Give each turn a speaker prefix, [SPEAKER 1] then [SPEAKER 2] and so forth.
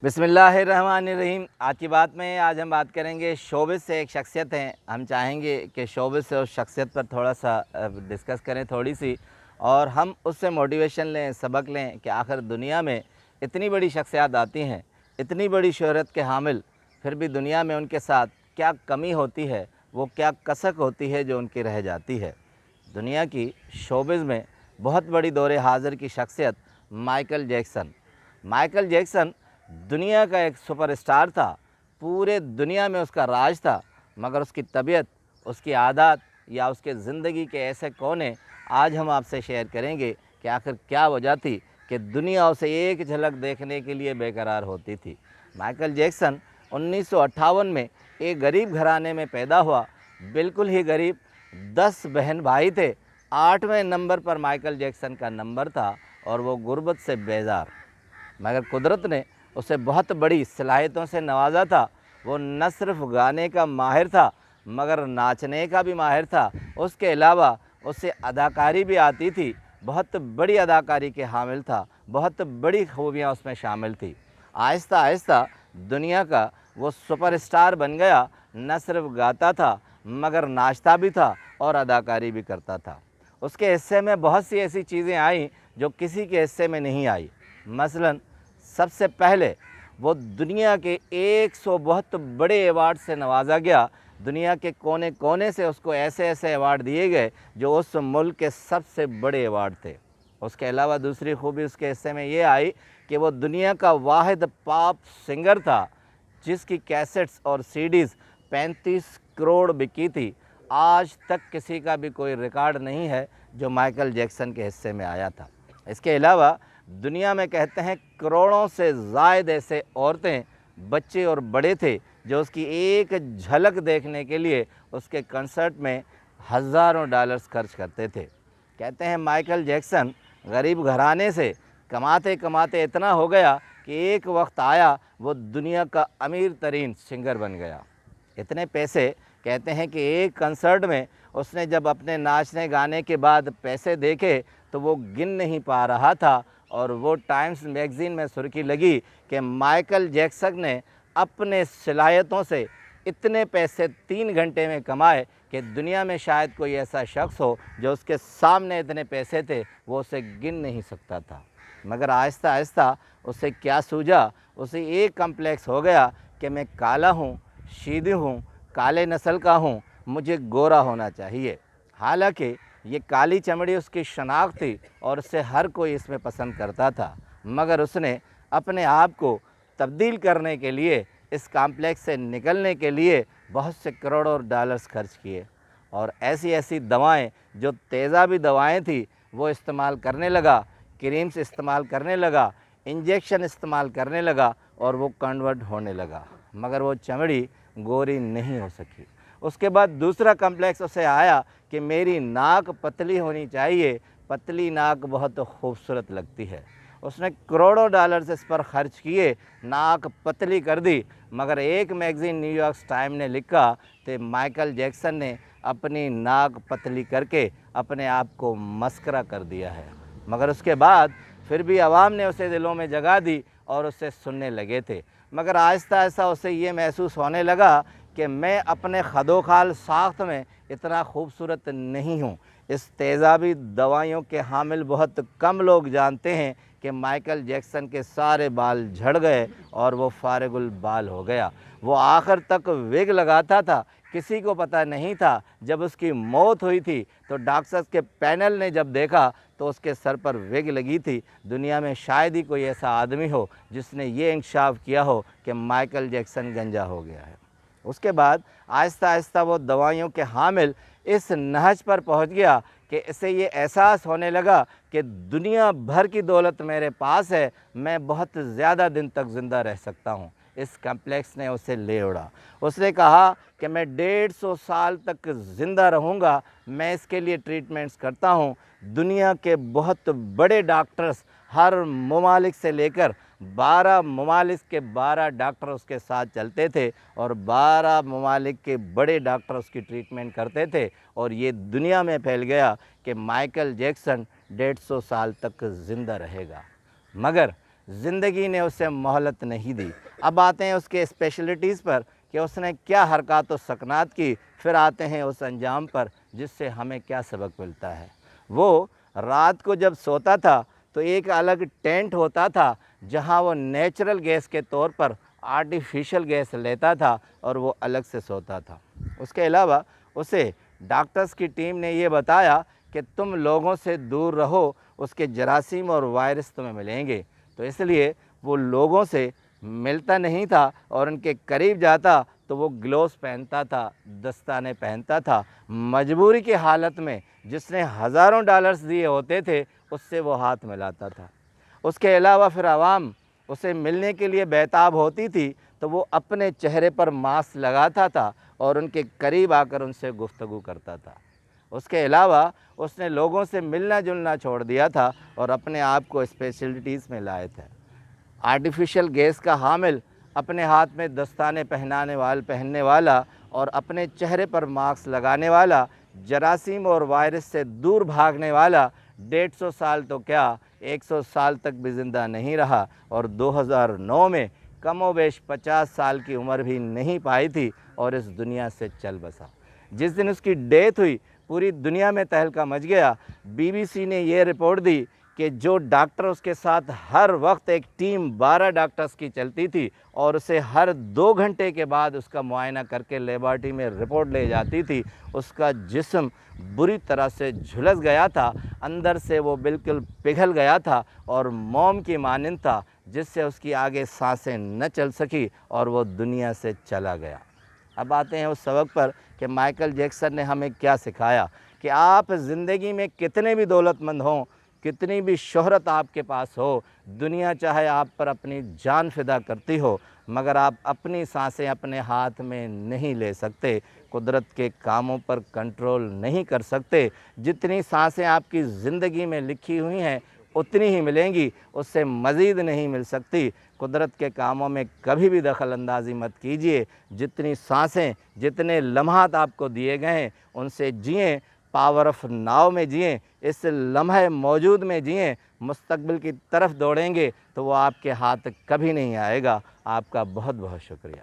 [SPEAKER 1] बिस्मिल्लाहिर्रहमानिर्रहीम। आज की बात में आज हम बात करेंगे शोबिस से एक शख्सियत हैं। हम चाहेंगे कि शोबिस से उस शख्सियत पर थोड़ा सा डिस्कस करें थोड़ी सी, और हम उससे मोटिवेशन लें, सबक लें कि आखिर दुनिया में इतनी बड़ी शख्सियत आती हैं, इतनी बड़ी शोहरत के हामिल, फिर भी दुनिया में उनके साथ क्या कमी होती है, वो क्या कसक होती है जो उनकी रह जाती है। दुनिया की शोबिस में बहुत बड़ी दौरे हाज़िर की शख्सियत माइकल जैक्सन। माइकल जैक्सन दुनिया का एक सुपरस्टार था, पूरे दुनिया में उसका राज था, मगर उसकी तबीयत, उसकी आदत या उसके ज़िंदगी के ऐसे कोने आज हम आपसे शेयर करेंगे कि आखिर क्या वजह थी कि दुनिया उसे एक झलक देखने के लिए बेकरार होती थी। माइकल जैक्सन 1958 में एक गरीब घराने में पैदा हुआ, बिल्कुल ही गरीब। 10 बहन भाई थे, 8वें नंबर पर माइकल जैक्सन का नंबर था और वो गुर्बत से बेजार, मगर कुदरत ने उसे बहुत बड़ी सलाहियतों से नवाजा था। वो न सिर्फ गाने का माहिर था मगर नाचने का भी माहिर था। उसके अलावा उसे अदाकारी भी आती थी, बहुत बड़ी अदाकारी के हामिल था, बहुत बड़ी खूबियाँ उसमें शामिल थी। आहिस्ता आहिस्ता दुनिया का वो सुपरस्टार बन गया। न सिर्फ गाता था मगर नाचता भी था और अदाकारी भी करता था। उसके हिस्से में बहुत सी ऐसी चीज़ें आईं जो किसी के हिस्से में नहीं आई। मसलन सबसे पहले वो दुनिया के 100 बहुत बड़े अवार्ड से नवाजा गया। दुनिया के कोने कोने से उसको ऐसे ऐसे अवार्ड दिए गए जो उस मुल्क के सबसे बड़े अवार्ड थे। उसके अलावा दूसरी खूबी उसके हिस्से में ये आई कि वो दुनिया का वाहिद पॉप सिंगर था जिसकी कैसेट्स और सीडीज़ 35 करोड़ बिकी थी। आज तक किसी का भी कोई रिकॉर्ड नहीं है जो माइकल जैक्सन के हिस्से में आया था। इसके अलावा दुनिया में कहते हैं करोड़ों से ज़ायद ऐसे औरतें, बच्चे और बड़े थे जो उसकी एक झलक देखने के लिए उसके कंसर्ट में हज़ारों डॉलर्स खर्च करते थे। कहते हैं माइकल जैक्सन गरीब घराने से कमाते कमाते इतना हो गया कि एक वक्त आया वो दुनिया का अमीर तरीन सिंगर बन गया। इतने पैसे, कहते हैं कि एक कंसर्ट में उसने जब अपने नाचने गाने के बाद पैसे देखे तो वो गिन नहीं पा रहा था, और वो टाइम्स मैगज़ीन में सुर्खी लगी कि माइकल जैक्सन ने अपने सलाहियतों से इतने पैसे 3 घंटे में कमाए कि दुनिया में शायद कोई ऐसा शख्स हो जो उसके सामने इतने पैसे थे वो उसे गिन नहीं सकता था। मगर आहिस्ता आहिस्ता उसे क्या सूझा, उसे एक कम्प्लेक्स हो गया कि मैं काला हूँ, शीदी हूँ, काले नस्ल का हूँ, मुझे गोरा होना चाहिए। हालांकि ये काली चमड़ी उसकी शनाख्त थी और उससे हर कोई इसमें पसंद करता था, मगर उसने अपने आप को तब्दील करने के लिए, इस कॉम्प्लेक्स से निकलने के लिए बहुत से करोड़ों डॉलर्स खर्च किए, और ऐसी ऐसी दवाएं जो तेज़ाबी दवाएं थी वो इस्तेमाल करने लगा, क्रीम्स इस्तेमाल करने लगा, इंजेक्शन इस्तेमाल करने लगा, और वो कन्वर्ट होने लगा, मगर वो चमड़ी गोरी नहीं हो सकी। उसके बाद दूसरा कम्प्लेक्स उसे आया कि मेरी नाक पतली होनी चाहिए, पतली नाक बहुत खूबसूरत लगती है। उसने करोड़ों डॉलर्स इस पर खर्च किए, नाक पतली कर दी, मगर एक मैगज़ीन न्यूयॉर्क टाइम ने लिखा कि माइकल जैक्सन ने अपनी नाक पतली करके अपने आप को मस्खरा कर दिया है। मगर उसके बाद फिर भी आवाम ने उसे दिलों में जगह दी और उसे सुनने लगे थे। मगर आहिस्ता आहिस्ता उसे ये महसूस होने लगा कि मैं अपने खदोखाल साख्त में इतना खूबसूरत नहीं हूँ। इस तेज़ाबी दवाइयों के हामिल बहुत कम लोग जानते हैं कि माइकल जैक्सन के सारे बाल झड़ गए और वो फारिगुल बाल हो गया। वो आखिर तक विग लगाता था, किसी को पता नहीं था। जब उसकी मौत हुई थी तो डॉक्टर्स के पैनल ने जब देखा तो उसके सर पर विग लगी थी। दुनिया में शायद ही कोई ऐसा आदमी हो जिसने ये इंकशाफ किया हो कि माइकल जैक्सन गंजा हो गया है। उसके बाद आहिस्ता आहिस्ता वो दवाइयों के हामिल इस नहज पर पहुंच गया कि इसे ये एहसास होने लगा कि दुनिया भर की दौलत मेरे पास है, मैं बहुत ज़्यादा दिन तक ज़िंदा रह सकता हूँ। इस कम्प्लेक्स ने उसे ले उड़ा। उसने कहा कि मैं 150 साल तक ज़िंदा रहूँगा, मैं इसके लिए ट्रीटमेंट्स करता हूँ। दुनिया के बहुत बड़े डॉक्टर्स, हर ममालिक से लेकर 12 ममालिक के 12 डॉक्टर उसके साथ चलते थे और 12 ममालिक के बड़े डॉक्टर उसकी ट्रीटमेंट करते थे, और ये दुनिया में फैल गया कि माइकल जैक्सन 150 साल तक ज़िंदा रहेगा। मगर ज़िंदगी ने उसे मोहलत नहीं दी। अब आते हैं उसके स्पेशलिटीज़ पर कि उसने क्या हरकत व सकनात की, फिर आते हैं उस अंजाम पर जिससे हमें क्या सबक मिलता है। वो रात को जब सोता था तो एक अलग टेंट होता था जहाँ वो नेचुरल गैस के तौर पर आर्टिफिशियल गैस लेता था और वो अलग से सोता था। उसके अलावा उसे डॉक्टर्स की टीम ने ये बताया कि तुम लोगों से दूर रहो, उसके जरासीम और वायरस तुम्हें मिलेंगे। तो इसलिए वो लोगों से मिलता नहीं था और उनके करीब जाता तो वो ग्लोव्स पहनता था, दस्ताने पहनता था। मजबूरी की हालत में जिसने हज़ारों डॉलर्स दिए होते थे उससे वो हाथ मिलाता था। उसके अलावा फिर आवाम उसे मिलने के लिए बेताब होती थी तो वो अपने चेहरे पर मास्क लगाता था और उनके करीब आकर उनसे गुफ्तगू करता था। उसके अलावा उसने लोगों से मिलना जुलना छोड़ दिया था और अपने आप को स्पेशलिटीज़ में लाए थे। आर्टिफिशियल गैस का हामिल, अपने हाथ में दस्ताने पहनने वाला और अपने चेहरे पर मास्क लगाने वाला, जरासीम और वायरस से दूर भागने वाला 150 साल तो क्या 100 साल तक भी ज़िंदा नहीं रहा और 2009 में कमोबेश 50 साल की उम्र भी नहीं पाई थी और इस दुनिया से चल बसा। जिस दिन उसकी डेथ हुई पूरी दुनिया में तहलका मच गया। बीबीसी ने यह रिपोर्ट दी कि जो डॉक्टर उसके साथ हर वक्त एक टीम 12 डॉक्टर्स की चलती थी और उसे हर 2 घंटे के बाद उसका मुआयना करके लेबॉर्ट्री में रिपोर्ट ले जाती थी, उसका जिस्म बुरी तरह से झुलस गया था, अंदर से वो बिल्कुल पिघल गया था और मोम की मानंद था, जिससे उसकी आगे सांसें न चल सकी और वो दुनिया से चला गया। अब आते हैं उस सबक पर कि माइकल जैक्सन ने हमें क्या सिखाया कि आप ज़िंदगी में कितने भी दौलतमंद हों, कितनी भी शोहरत आपके पास हो, दुनिया चाहे आप पर अपनी जान फिदा करती हो, मगर आप अपनी सांसें अपने हाथ में नहीं ले सकते, कुदरत के कामों पर कंट्रोल नहीं कर सकते। जितनी सांसें आपकी ज़िंदगी में लिखी हुई हैं उतनी ही मिलेंगी, उससे मज़ीद नहीं मिल सकती। कुदरत के कामों में कभी भी दखल अंदाज़ी मत कीजिए। जितनी सांसें, जितने लम्हात आपको दिए गए हैं उनसे जिएँ, पावर ऑफ नाव में जिएँ, इस लम्हे मौजूद में जिएँ। मुस्तकबिल की तरफ दौड़ेंगे तो वो आपके हाथ कभी नहीं आएगा। आपका बहुत बहुत शुक्रिया।